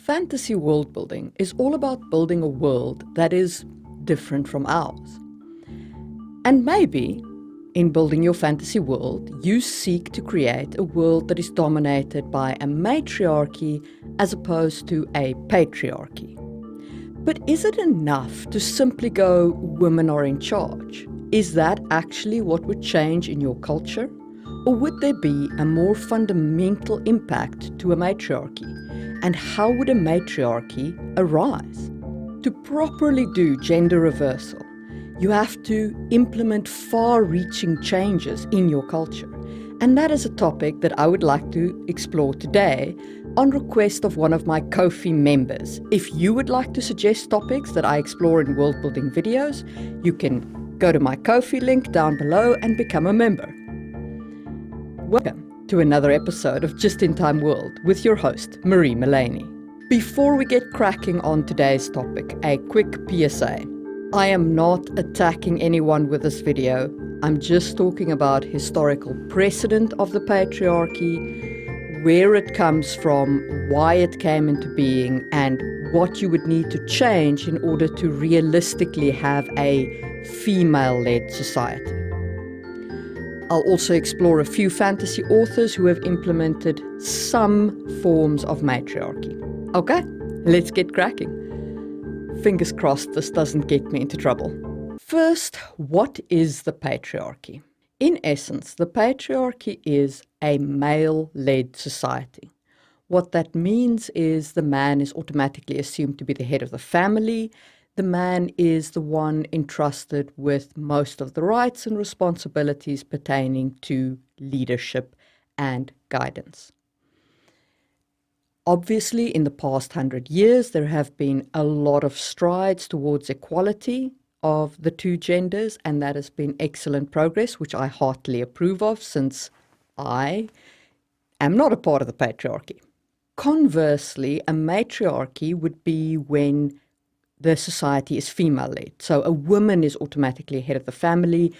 Fantasy world building is all about building a world that is different from ours. And maybe, in building your fantasy world, you seek to create a world that is dominated by a matriarchy as opposed to a patriarchy. But is it enough to simply go, women are in charge? Is that actually what would change in your culture? Or would there be a more fundamental impact to a matriarchy? And how would a matriarchy arise? To properly do gender reversal, you have to implement far-reaching changes in your culture. And that is a topic that I would like to explore today on request of one of my Ko-fi members. If you would like to suggest topics that I explore in world building videos, you can go to my Ko-fi link down below and become a member. Welcome to another episode of Just in Time World with your host, Marie Mullaney. Before we get cracking on today's topic, a quick PSA. I am not attacking anyone with this video. I'm just talking about historical precedent of the patriarchy, where it comes from, why it came into being, and what you would need to change in order to realistically have a female-led society. I'll also explore a few fantasy authors who have implemented some forms of matriarchy. Okay, let's get cracking. Fingers crossed this doesn't get me into trouble. First, what is the patriarchy? In essence, the patriarchy is a male-led society. What that means is the man is automatically assumed to be the head of the family. The man is the one entrusted with most of the rights and responsibilities pertaining to leadership and guidance. Obviously, in the past 100 years, there have been a lot of strides towards equality of the two genders, and that has been excellent progress, which I heartily approve of, since I am not a part of the patriarchy. Conversely, a matriarchy would be when the society is female-led. So a woman is automatically head of the family.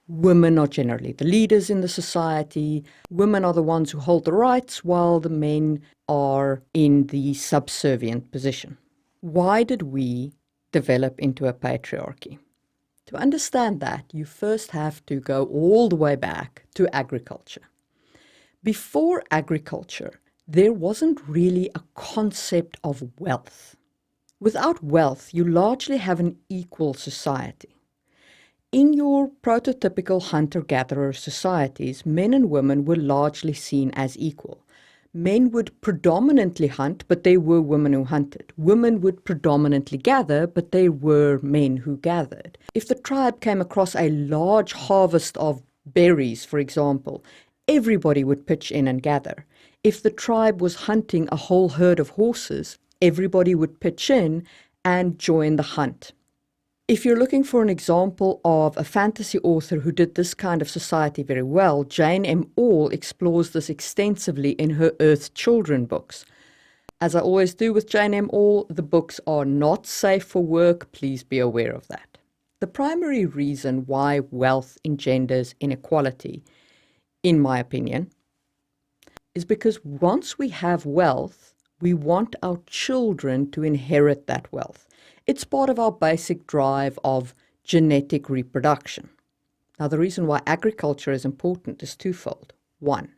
Women are generally the leaders in the society. Women are the ones who hold the rights, while the men are in the subservient position. Why did we develop into a patriarchy? To understand that, you first have to go all the way back to agriculture. Before agriculture, there wasn't really a concept of wealth. Without wealth, you largely have an equal society. In your prototypical hunter-gatherer societies, men and women were largely seen as equal. Men would predominantly hunt, but they were women who hunted. Women would predominantly gather, but they were men who gathered. If the tribe came across a large harvest of berries, for example, everybody would pitch in and gather. If the tribe was hunting a whole herd of horses, everybody would pitch in and join the hunt. If you're looking for an example of a fantasy author who did this kind of society very well, Jane M. Auel explores this extensively in her Earth Children books. As I always do with Jane M. Auel, the books are not safe for work. Please be aware of that. The primary reason why wealth engenders inequality, in my opinion, is because once we have wealth, we want our children to inherit that wealth. It's part of our basic drive of genetic reproduction. Now, the reason why agriculture is important is twofold. One,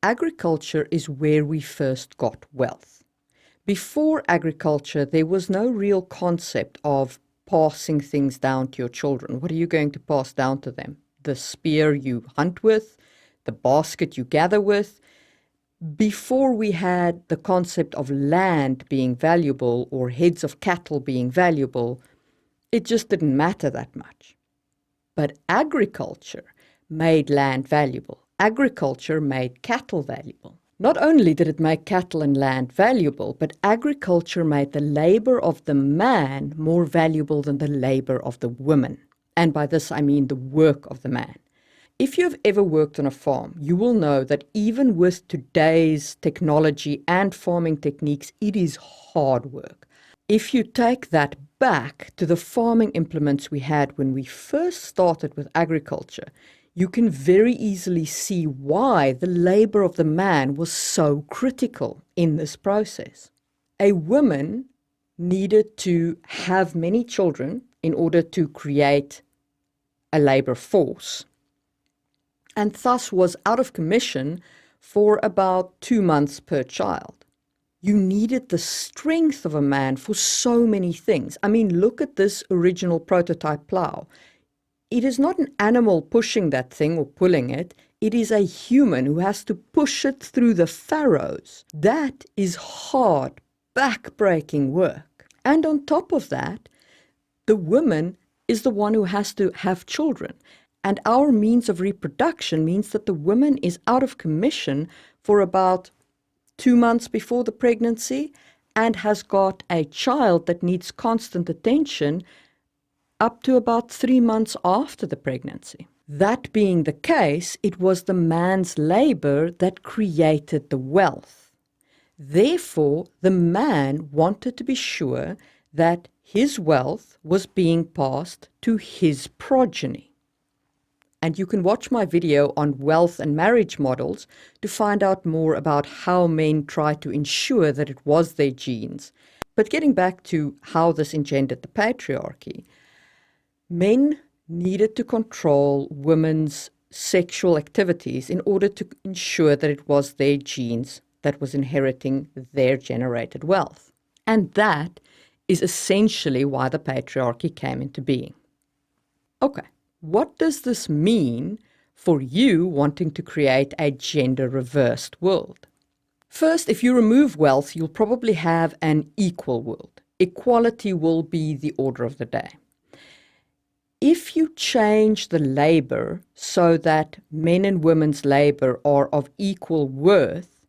agriculture is where we first got wealth. Before agriculture, there was no real concept of passing things down to your children. What are you going to pass down to them? The spear you hunt with, the basket you gather with. Before we had the concept of land being valuable or heads of cattle being valuable, it just didn't matter that much. But agriculture made land valuable. Agriculture made cattle valuable. Not only did it make cattle and land valuable, but agriculture made the labor of the man more valuable than the labor of the woman. And by this I mean the work of the man. If you have ever worked on a farm, you will know that even with today's technology and farming techniques, it is hard work. If you take that back to the farming implements we had when we first started with agriculture, you can very easily see why the labor of the man was so critical in this process. A woman needed to have many children in order to create a labor force, and thus was out of commission for about 2 months per child. You needed the strength of a man for so many things. I mean, look at this original prototype plow. It is not an animal pushing that thing or pulling it. It is a human who has to push it through the furrows. That is hard, back-breaking work. And on top of that, the woman is the one who has to have children. And our means of reproduction means that the woman is out of commission for about 2 months before the pregnancy and has got a child that needs constant attention up to about 3 months after the pregnancy. That being the case, it was the man's labor that created the wealth. Therefore, the man wanted to be sure that his wealth was being passed to his progeny. And you can watch my video on wealth and marriage models to find out more about how men tried to ensure that it was their genes. But getting back to how this engendered the patriarchy, men needed to control women's sexual activities in order to ensure that it was their genes that was inheriting their generated wealth. And that is essentially why the patriarchy came into being. Okay. What does this mean for you wanting to create a gender-reversed world? First, if you remove wealth, you'll probably have an equal world. Equality will be the order of the day. If you change the labor so that men and women's labor are of equal worth,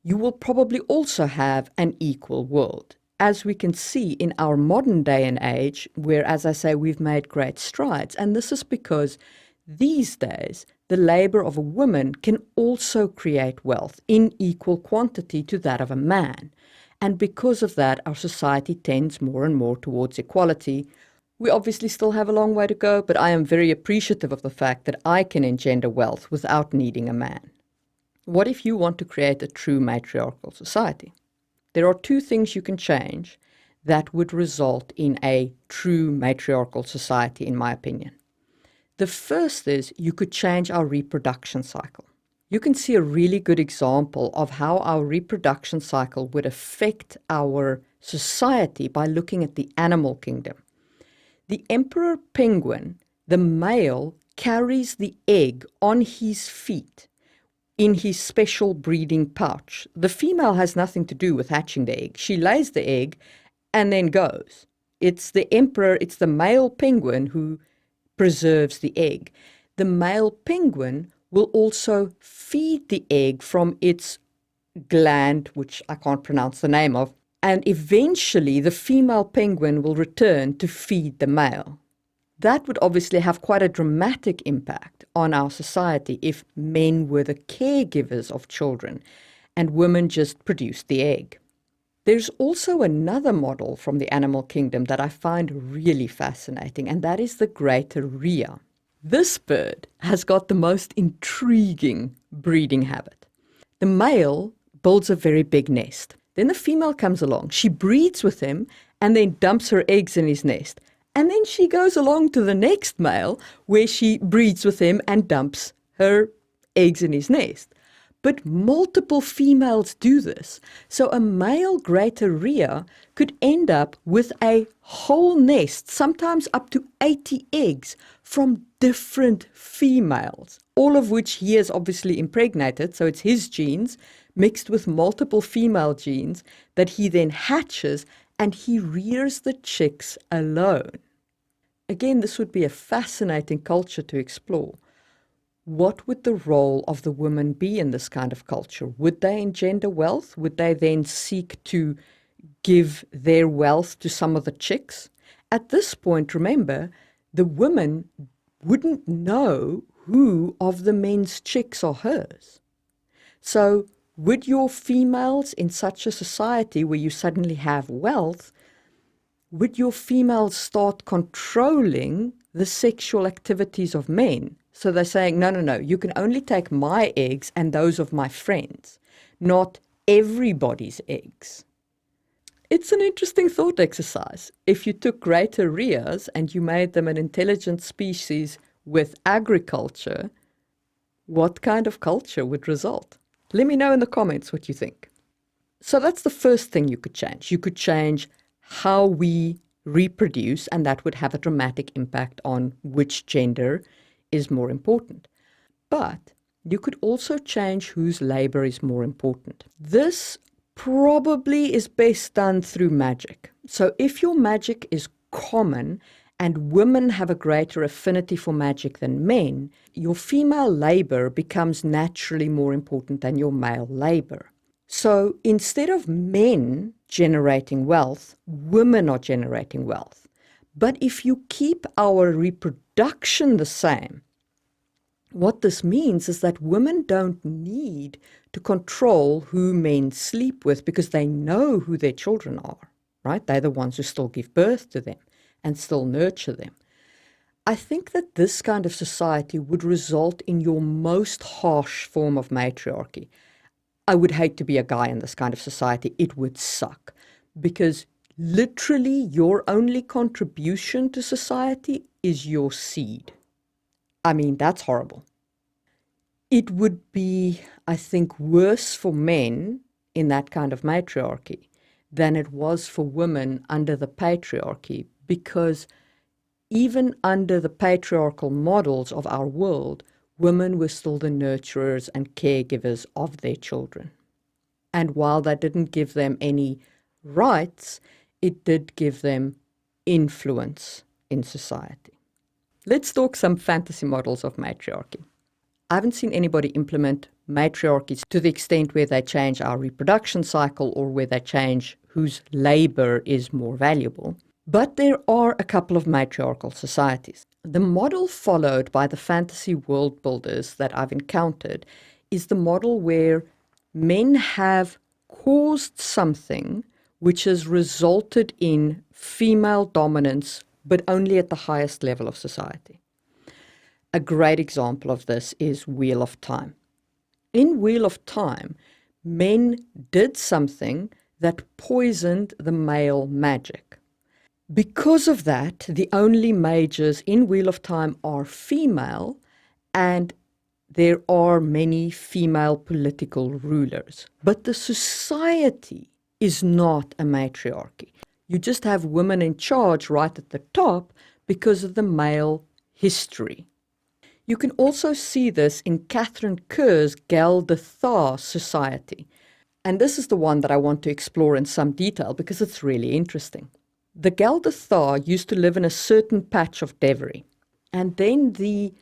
you will probably also have an equal world, as we can see in our modern day and age, where, as I say, we've made great strides. And this is because these days, the labor of a woman can also create wealth in equal quantity to that of a man. And because of that, our society tends more and more towards equality. We obviously still have a long way to go, but I am very appreciative of the fact that I can engender wealth without needing a man. What if you want to create a true matriarchal society? There are 2 things you can change that would result in a true matriarchal society, in my opinion. The first is you could change our reproduction cycle. You can see a really good example of how our reproduction cycle would affect our society by looking at the animal kingdom. The emperor penguin, the male, carries the egg on his feet in his special breeding pouch. The female has nothing to do with hatching the egg. She lays the egg and then goes. It's the emperor, it's the male penguin who preserves the egg. The male penguin will also feed the egg from its gland, which I can't pronounce the name of, and eventually the female penguin will return to feed the male. That would obviously have quite a dramatic impact on our society if men were the caregivers of children and women just produced the egg. There's also another model from the animal kingdom that I find really fascinating, and that is the greater rhea. This bird has got the most intriguing breeding habit. The male builds a very big nest. Then the female comes along. She breeds with him and then dumps her eggs in his nest. And then she goes along to the next male where she breeds with him and dumps her eggs in his nest. But multiple females do this. So a male greater rhea could end up with a whole nest, sometimes up to 80 eggs from different females, all of which he has obviously impregnated. So it's his genes mixed with multiple female genes that he then hatches, and he rears the chicks alone. Again, this would be a fascinating culture to explore. What would the role of the woman be in this kind of culture? Would they engender wealth? Would they then seek to give their wealth to some of the chicks? At this point, remember, the woman wouldn't know who of the men's chicks are hers. So would your females in such a society where you suddenly have wealth, would your females start controlling the sexual activities of men? So they're saying, no, you can only take my eggs and those of my friends, not everybody's eggs. It's an interesting thought exercise. If you took greater rheas and you made them an intelligent species with agriculture, what kind of culture would result? Let me know in the comments what you think. So that's the first thing you could change. You could change how we reproduce, and that would have a dramatic impact on which gender is more important. But you could also change whose labor is more important. This probably is best done through magic. So if your magic is common and women have a greater affinity for magic than men, your female labor becomes naturally more important than your male labor. So instead of men generating wealth, women are generating wealth. But if you keep our reproduction the same, what this means is that women don't need to control who men sleep with because they know who their children are, right? They're the ones who still give birth to them and still nurture them. I think that this kind of society would result in your most harsh form of matriarchy. I would hate to be a guy in this kind of society. It would suck because literally your only contribution to society is your seed. I mean, that's horrible. It would be, I think, worse for men in that kind of matriarchy than it was for women under the patriarchy, because even under the patriarchal models of our world, women were still the nurturers and caregivers of their children. And while that didn't give them any rights, it did give them influence in society. Let's talk some fantasy models of matriarchy. I haven't seen anybody implement matriarchies to the extent where they change our reproduction cycle or where they change whose labor is more valuable. But there are a couple of matriarchal societies. The model followed by the fantasy world builders that I've encountered is the model where men have caused something which has resulted in female dominance, but only at the highest level of society. A great example of this is Wheel of Time. In Wheel of Time, men did something that poisoned the male magic. Because of that, the only mages in Wheel of Time are female, and there are many female political rulers. But the society is not a matriarchy. You just have women in charge right at the top because of the male history. You can also see this in Catherine Kerr's Gel de Thar society. And this is the one that I want to explore in some detail because it's really interesting. The Gel de Thar used to live in a certain patch of Devery. And then the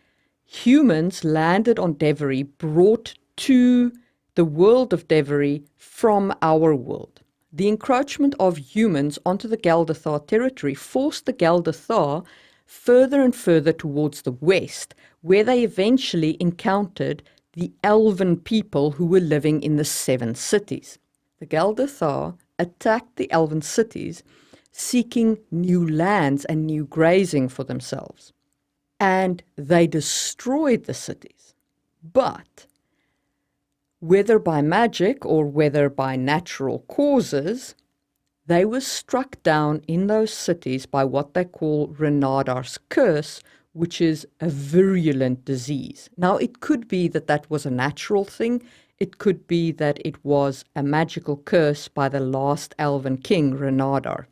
humans landed on Devery, brought to the world of Devery from our world. The encroachment of humans onto the Gel de Thar territory forced the Gel de Thar further and further towards the west, where they eventually encountered the elven people who were living in the 7 cities. The Gel de Thar attacked the elven cities, seeking new lands and new grazing for themselves. And they destroyed the cities. But whether by magic or whether by natural causes, they were struck down in those cities by what they call Renadar's curse, which is a virulent disease. Now, it could be that that was a natural thing. It could be that it was a magical curse by the last elven king, Renadar.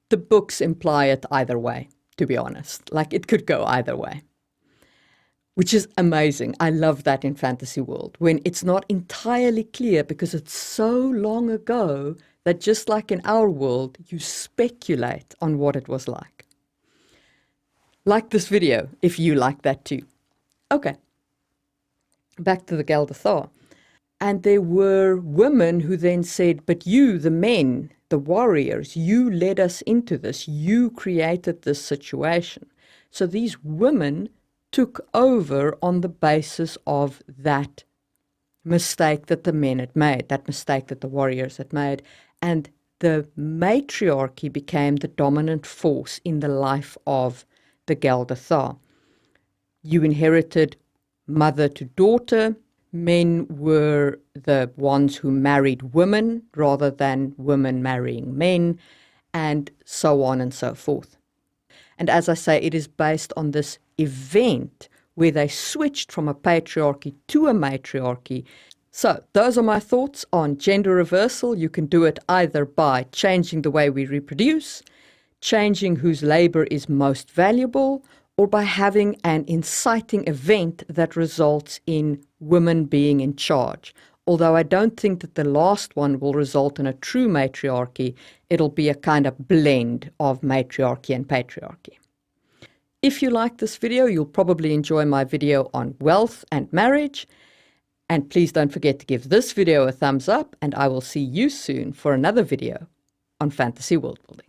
The books imply it either way, to be honest. Like, it could go either way, which is amazing. I love that in fantasy world, when it's not entirely clear because it's so long ago that just like in our world, you speculate on what it was like. Like this video, if you like that too. Okay, back to the Gel de Thar. And there were women who then said, but you, the men, the warriors, you led us into this. You created this situation. So these women took over on the basis of that mistake that the men had made, that mistake that the warriors had made. And the matriarchy became the dominant force in the life of the Gel de Thar. You inherited mother to daughter. men were the ones who married women rather than women marrying men, and so on and so forth. And as I say, it is based on this event where they switched from a patriarchy to a matriarchy. So those are my thoughts on gender reversal. You can do it either by changing the way we reproduce, changing whose labor is most valuable, or by having an inciting event that results in women being in charge. Although I don't think that the last one will result in a true matriarchy, it'll be a kind of blend of matriarchy and patriarchy. If you like this video, you'll probably enjoy my video on wealth and marriage. And please don't forget to give this video a thumbs up, and I will see you soon for another video on fantasy world building.